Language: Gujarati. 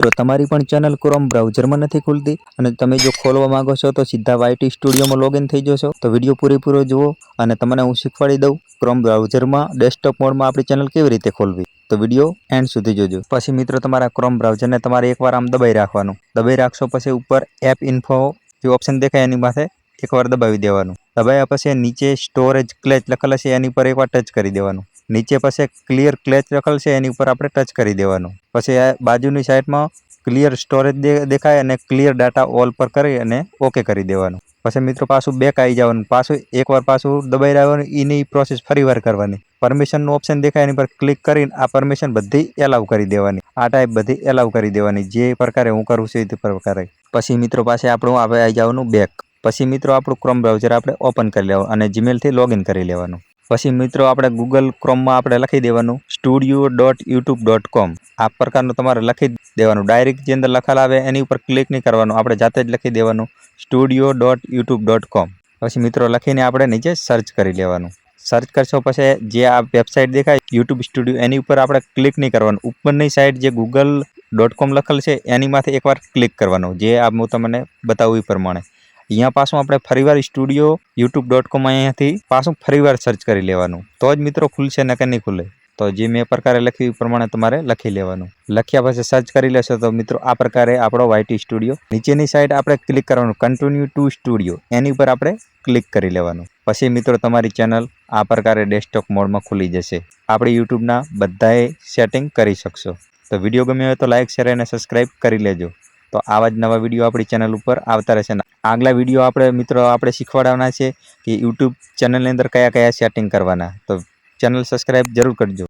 તો તમારી પણ ચેનલ ક્રોમ બ્રાઉઝરમાં નથી ખુલતી અને તમે જો ખોલવા માંગો છો તો સીધા YT સ્ટુડિયોમાં લોગિન થઈ જશો। તો વિડીયો પૂરેપૂરો જુઓ અને તમને હું શીખવાડી દઉં ક્રોમ બ્રાઉઝરમાં ડેસ્કટોપ મોડમાં આપણી ચેનલ કેવી રીતે ખોલવી। તો વિડીયો એન્ડ સુધી જોજો। પછી મિત્રો તમારા ક્રોમ બ્રાઉઝરને તમારે એકવાર આમ દબાઈ રાખવાનું। દબાઈ રાખશો પછી ઉપર એપ ઇન્ફો જે ઓપ્શન દેખાય એની માથે એકવાર દબાવી દેવાનું। દબાવ્યા પછી નીચે સ્ટોરેજ ક્લેચ લખેલ છે એની પર એકવાર ટચ કરી દેવાનું। નીચે પછી ક્લિયર ક્લેચ લખેલ છે એની ઉપર આપણે ટચ કરી દેવાનું। પછી આ બાજુની સાઈડમાં ક્લિયર સ્ટોરેજ દેખાય અને ક્લિયર ડાટા ઓલ પર કરી અને ઓકે કરી દેવાનું। પછી મિત્રો પાછું બેક આવી જવાનું। પાછું એકવાર પાછું દબાઈ રહેવાનું। એની પ્રોસેસ ફરીવાર કરવાની। પરમિશનનું ઓપ્શન દેખાય એની પર ક્લિક કરીને આ પરમિશન બધી એલાઉ કરી દેવાની। આ ટાઈપ બધી એલાઉ કરી દેવાની જે પ્રકારે હું કરું છું એ પ્રકારે। પછી મિત્રો પાસે આપણું આવે આવી જવાનું બેક। પછી મિત્રો આપણું ક્રોમ બ્રાઉઝર આપણે ઓપન કરી લેવાનું અને જીમેલથી લોગિન કરી લેવાનું। પછી મિત્રો આપણે ગૂગલ ક્રોમમાં આપણે લખી દેવાનું studio.youtube.com। આ પ્રકારનું તમારે લખી દેવાનું। ડાયરેક્ટ જે અંદર લખેલ આવે એની ઉપર ક્લિક નહીં કરવાનું, આપણે જાતે જ લખી દેવાનું studio.youtube.com। પછી મિત્રો લખીને આપણે નીચે સર્ચ કરી લેવાનું। સર્ચ કરશો પછી જે આ વેબસાઇટ દેખાય યુટ્યુબ સ્ટુડિયો એની ઉપર આપણે ક્લિક નહીં કરવાનું। ઉપરની સાઈડ જે google.com લખેલ છે એની માથે એકવાર ક્લિક કરવાનું, જે આ હું તમને બતાવું એ પ્રમાણે। અહીંયા પાછું આપણે ફરીવાર સ્ટુડિયો youtube.com અહીંયાથી પાછું ફરીવાર સર્ચ કરી લેવાનું। તો જ મિત્રો ખુલશે, નકર નહીં ખુલે। તો જે મેં પ્રકારે લખ્યું એ પ્રમાણે તમારે લખી લેવાનું। લખ્યા પછી સર્ચ કરી લેશો તો મિત્રો આ પ્રકારે આપણો YT સ્ટુડિયો નીચેની સાઈડ આપણે ક્લિક કરવાનું કન્ટિન્યુ ટુ સ્ટુડિયો એની ઉપર આપણે ક્લિક કરી લેવાનું। પછી મિત્રો તમારી ચેનલ આ પ્રકારે ડેસ્કટોપ મોડમાં ખુલી જશે। આપણે યુટ્યુબના બધાએ સેટિંગ કરી શકશો। તો વિડીયો ગમ્યો હોય તો લાઇક શેર અને સબસ્ક્રાઈબ કરી લેજો। તો આવા જ નવા વિડીયો આપણી ચેનલ ઉપર આવતા રહેશે। આગલા વિડીયો આપણે મિત્રો આપણે શીખવાડવાના છે કે યુટ્યુબ ચેનલની અંદર કયા કયા સેટિંગ કરવાના। તો ચેનલ સબસ્ક્રાઈબ જરૂર કરજો।